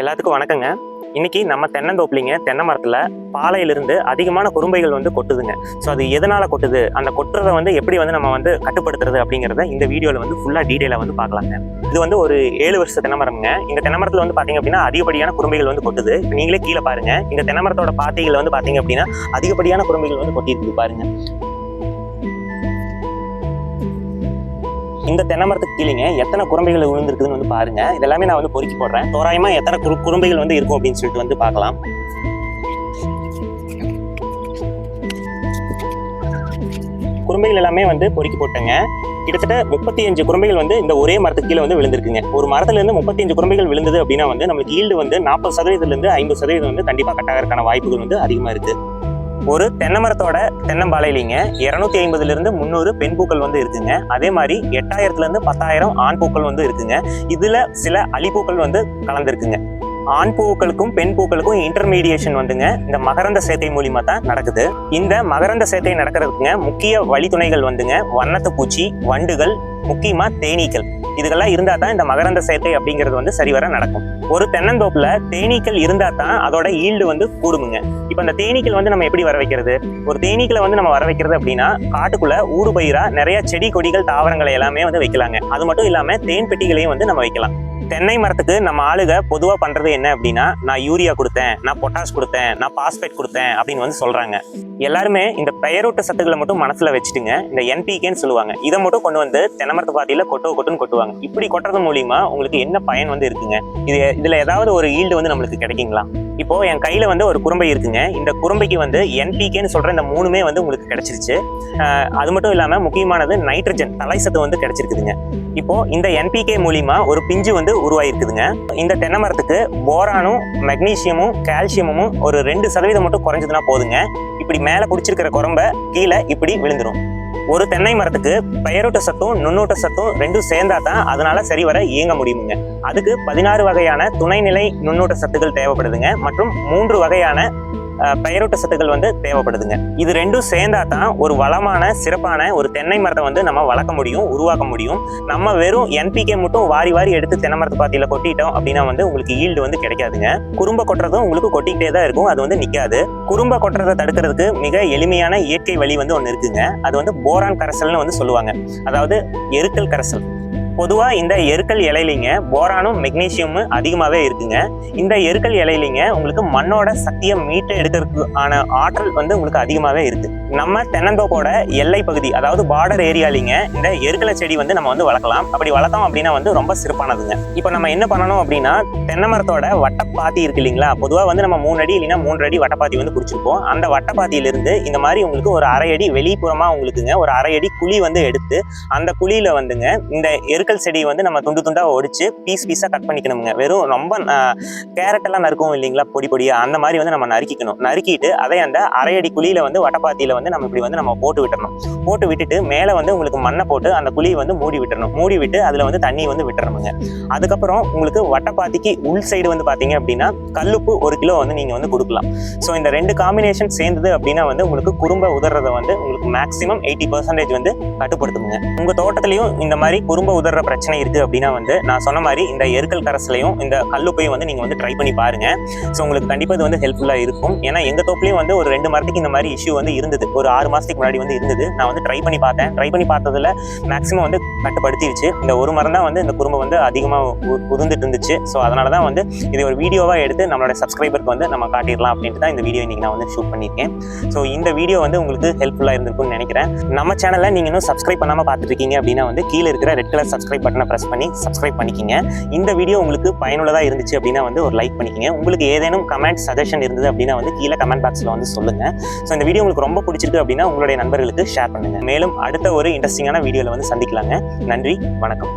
எல்லாத்துக்கும் வணக்கங்க. இன்னைக்கு நம்ம தென்னந்தோப்புலிங்க தென்னை மரத்துல பாலையிலிருந்து அதிகமான குறும்பைகள் வந்து கொட்டுதுங்க. ஸோ அது எதனால கொட்டுது, அந்த கொட்டுறதை வந்து எப்படி வந்து நம்ம வந்து கட்டுப்படுத்துறது அப்படிங்கிறத இந்த வீடியோவில் வந்து ஃபுல்லாக டீட்டெயிலாக வந்து பார்க்கலாங்க. இது வந்து ஒரு 7 வருஷ தென்னைமரம்ங்க. இந்த தென்னைமரத்தில் வந்து பார்த்தீங்க அப்படின்னா அதிகப்படியான குறும்பைகள் வந்து கொட்டுது. நீங்களே கீழே பாருங்க, இந்த தென்னைமரத்தோட பாத்திகள் வந்து பார்த்தீங்க அப்படின்னா அதிகப்படியான குறும்பைகள் வந்து கொட்டிட்டு பாருங்க. இந்த தென்னை மரத்துக்கு கீழேங்க எத்தனை குறும்பைகள் விழுந்திருக்குதுன்னு வந்து பாருங்க. இதெல்லாமே நான் வந்து பொறுக்கி போடுறேன். தோராயமா எத்தனை குறும்பைகள் வந்து இருக்கும் அப்படின்னு சொல்லிட்டு வந்து பார்க்கலாம். குறும்பைகள் எல்லாமே வந்து பொறுக்கி போட்டேங்க. கிட்டத்தட்ட 35 குறும்பைகள் வந்து இந்த ஒரே மரத்துக்கு கீழே வந்து விழுந்திருக்குங்க. ஒரு மரத்துல இருந்து 35 குறும்பைகள் விழுந்தது அப்படின்னா வந்து நம்மளுக்கு ஈல்டு வந்து 40% 50% வந்து கண்டிப்பா கட்டாகிறதுக்கான வாய்ப்புகள் வந்து அதிகமா இருக்கு. ஒரு தென்னை மரத்தோட தென்னம்பாலையிலிங்க 250 to 300 பெண் பூக்கள் வந்து இருக்குங்க. அதே மாதிரி 8000 to 10,000 ஆண் பூக்கள் வந்து இருக்குங்க. இதுல சில அலிப்பூக்கள் வந்து கலந்துருக்குங்க. ஆண் பூக்களுக்கும் பெண் பூக்களுக்கும் இன்டர்மீடியேஷன் வந்துங்க இந்த மகரந்த சேர்க்கை மூலியமா தான் நடக்குது. இந்த மகரந்த சேர்க்கை நடக்கிறதுக்குங்க முக்கிய வழித்துணைகள் வந்துங்க வண்ணத்து பூச்சி, வண்டுகள், முக்கியமா தேனீக்கள். இதுகெல்லாம் இருந்தா தான் இந்த மகரந்த சேர்க்கை அப்படிங்கிறது வந்து சரிவர நடக்கும். ஒரு தென்னந்தோப்புல தேனீக்கள் இருந்தா தான் அதோட ஈல்டு வந்து கூடுமுங்க. இப்ப இந்த தேனீக்கள் வந்து நம்ம எப்படி வர வைக்கிறது? ஒரு தேனீக்களை வந்து நம்ம வர வைக்கிறது அப்படின்னா காட்டுக்குள்ள ஊடு பயிரா நிறைய செடி கொடிகள் தாவரங்களை எல்லாமே வந்து வைக்கலாங்க. அது மட்டும் இல்லாம தேன் பெட்டிகளையும் வந்து நம்ம வைக்கலாம். தென்னை மரத்துக்கு நம்ம ஆளுக பொதுவா பண்றது என்ன அப்படின்னா, நான் யூரியா கொடுத்தேன், நான் பொட்டாஸ் கொடுத்தேன், நான் பாஸ்பேட் கொடுத்தேன் அப்படின்னு வந்து சொல்றாங்க. எல்லாருமே இந்த பெயரூட்ட சத்துக்களை மட்டும் மனசுல வச்சுட்டுங்க இந்த என்பிகேன்னு சொல்லுவாங்க, இதை மட்டும் கொண்டு வந்து தென்னை மரத்து பாத்தியில கொட்டுன்னு கொட்டுவாங்க. இப்படி கொட்டுறது மூலியமா உங்களுக்கு என்ன பயன் வந்து இருக்குங்க? இதுல ஏதாவது ஒரு ஈல்டு வந்து நம்மளுக்கு கிடைக்குங்களா? இப்போ என் கையில வந்து ஒரு குறும்பை இருக்குங்க. இந்த குறும்பைக்கு வந்து என்பிகேன்னு சொல்ற இந்த 3மே வந்து உங்களுக்கு கிடைச்சிருச்சு. அது மட்டும் இல்லாம முக்கியமானது நைட்ரஜன் தலைசத்து வந்து கிடைச்சிருக்குதுங்க. இப்போ இந்த என்பிகே மூலியமா ஒரு பிஞ்சு வந்து உருவாயிருக்குதுங்க. இந்த தென்னை மரத்துக்கு போரானும் மெக்னீசியமும் கால்சியமும் ஒரு 2% மட்டும் குறைஞ்சதுன்னா போதுங்க. இப்படி மேல பிடிச்சிருக்கிற குறும்பை கீழே இப்படி விழுந்துடும். ஒரு தென்னை மரத்துக்கு பெயரூட்ட சத்தும் நுண்ணூட்ட சத்தும் ரெண்டும் சேர்ந்தா தான் அதனால சரிவர இயங்க முடியுமுங்க. அதுக்கு 16 வகையான துணைநிலை நுண்ணூட்ட சத்துக்கள் தேவைப்படுதுங்க மற்றும் 3 வகையான பெயரூட்ட சத்துக்கள் வந்து தேவைப்படுதுங்க. இது ரெண்டும் சேர்ந்தா தான் ஒரு வளமான சிறப்பான ஒரு தென்னை மரத்தை வந்து நம்ம வளர்க்க முடியும், உருவாக்க முடியும். நம்ம வெறும் என்பிகே மட்டும் வாரி எடுத்து தென்னை மரத்து பாத்தியில கொட்டிட்டோம் அப்படின்னா வந்து உங்களுக்கு ஈல்டு வந்து கிடைக்காதுங்க. குறும்ப கொட்டுறதும் உங்களுக்கு கொட்டிக்கிட்டே தான் இருக்கும், அது வந்து நிக்காது. குறும்ப கொட்டுறதை தடுக்கிறதுக்கு மிக எளிமையான இயற்கை வழி வந்து ஒன்று இருக்குங்க. அது வந்து போரான் கரைசல்னு வந்து சொல்லுவாங்க, அதாவது எருக்கல் கரைசல். பொதுவா இந்த எருக்கல் இலையிலிங்க போரானும் மெக்னீசியமும் அதிகமாவே இருக்குங்க. இந்த எருக்கல் இலையிலிங்க உங்களுக்கு மண்ணோட சக்தியை மீட்டு எடுக்கிறதுக்கான ஆற்றல் வந்து உங்களுக்கு அதிகமாவே இருக்கு. நம்ம தென்னந்தோப்போட எல்லை பகுதி, அதாவது பார்டர் ஏரியாலிங்க இந்த எருக்கலை செடி வந்து நம்ம வந்து வளர்க்கலாம். அப்படி வளர்த்தோம் அப்படின்னா வந்து ரொம்ப சிறப்பானதுங்க. இப்போ நம்ம என்ன பண்ணணும் அப்படின்னா, தென்னை மரத்தோட வட்டப்பாத்தி இருக்கு இல்லைங்களா? பொதுவா வந்து நம்ம 3 அடி இல்லைன்னா 3 அடி வட்டப்பாத்தி வந்து பிடிச்சிருப்போம். அந்த வட்டப்பாத்தியிலிருந்து இந்த மாதிரி உங்களுக்கு ஒரு 1/2 அடி வெளிப்புறமா உங்களுக்குங்க ஒரு 1/2 அடி குழி வந்து எடுத்து அந்த குழியில வந்துங்க இந்த எருக்கல் செடி வந்து நம்ம துண்டா ஒடிச்சு பீஸா கட் பண்ணிக்கணுங்க. வெறும் ரொம்ப கேரட் எல்லாம் நறுக்கும் இல்லைங்களா, பொடியா அந்த மாதிரி வந்து நம்ம நறுக்கிக்கணும். நறுக்கிட்டு அதை அந்த 1/2 அடி குழியில வந்து வட்டப்பாத்தியில வந்து நம்ம இப்படி வந்து நம்ம போட்டு விட்டுறணும். போட்டு விட்டுட்டு மேல வந்து உங்களுக்கு மண்ணை போட்டு அந்த குழியை வந்து மூடி விட்டுறணும். மூடி விட்டு அதுல வந்து தண்ணி வந்து விட்டுறணுங்க. அதுக்கப்புறம் உங்களுக்கு வட்டப்பாத்திக்கு உள் சைடு வந்து பாத்தீங்க அப்படின்னா கல்லுப்பு 1 கிலோ வந்து நீங்க வந்து கொடுக்கலாம். ஸோ இந்த 2 காம்பினேஷன் சேர்ந்தது அப்படின்னா வந்து உங்களுக்கு குறும்ப உதறதை வந்து உங்களுக்கு மேக்சிமம் 80% வந்து கட்டுப்படுத்துங்க. உங்க தோட்டத்திலையும் இந்த மாதிரி குறும்ப உதற பிரச்சனை இருக்கு அப்படின்னா வந்து நான் சொன்ன மாதிரி இந்த எருக்கல் கரைசலையும் இந்த கல்லுப்பையும் வந்து நீங்க வந்து ட்ரை பண்ணி பாருங்க. ஸோ உங்களுக்கு கண்டிப்பா இது வந்து ஹெல்ப்ஃபுல்லா இருக்கும். ஏன்னா எங்க தோப்புலையும் வந்து ஒரு 2 மரத்துக்கு இந்த மாதிரி இஷ்யூ வந்து இருந்தது. ஒரு 6 மாசத்துக்கு முன்னாடி வந்து இருந்தது. நான் வந்து ட்ரை பண்ணி பார்த்ததுல மேக்ஸிமம் வந்து கட்டுப்படுத்திடுச்சு. இந்த ஒரு மரம் தான் வந்து இந்த குறும்பை வந்து அதிகமாக உதிர்ந்துட்டு இருந்துச்சு. ஸோ அதனால தான் வந்து இது ஒரு வீடியோவா எடுத்து நம்மளோட சப்ஸ்கிரைபருக்கு வந்து நம்ம காட்டிடலாம் அப்படின்ட்டு தான் இந்த வீடியோ இன்னைக்கு நான் வந்து ஷூட் பண்ணியிருக்கேன். ஸோ இந்த வீடியோ வந்து உங்களுக்கு ஹெல்ப்ஃபுல்லா இருந்திருக்கும்னு நினைக்கிறேன். நம்ம சேனலை நீங்க இன்னும் சப்ஸ்கிரைப் பண்ணாம பார்த்துட்டு இருக்கீங்க அப்படின்னா வந்து கீழே இருக்கிற ரெட் கலர் சப்ஸ்கிரைப் பட்டனை பிரஸ் பண்ணி சப்ஸ்கிரைப் பண்ணிக்கிங்க. இந்த வீடியோ உங்களுக்கு பயனுள்ளதா இருந்துச்சு அப்படின்னா வந்து ஒரு லைக் பண்ணிக்கிங்க. உங்களுக்கு ஏதேனும் கமெண்ட் சஜஷன் இருந்தது அப்படின்னா வந்து கீழே கமெண்ட் பாக்ஸ்ல வந்து சொல்லுங்க. ஸோ இந்த வீடியோ உங்களுக்கு ரொம்ப பிடிச்சிருக்கு அப்படின்னா உங்களுடைய நண்பர்களுக்கு ஷேர் பண்ணுங்க. மேலும் அடுத்த ஒரு இன்ட்ரெஸ்டிங்கான வீடியோல வந்து சந்திக்கலாங்க. நன்றி, வணக்கம்.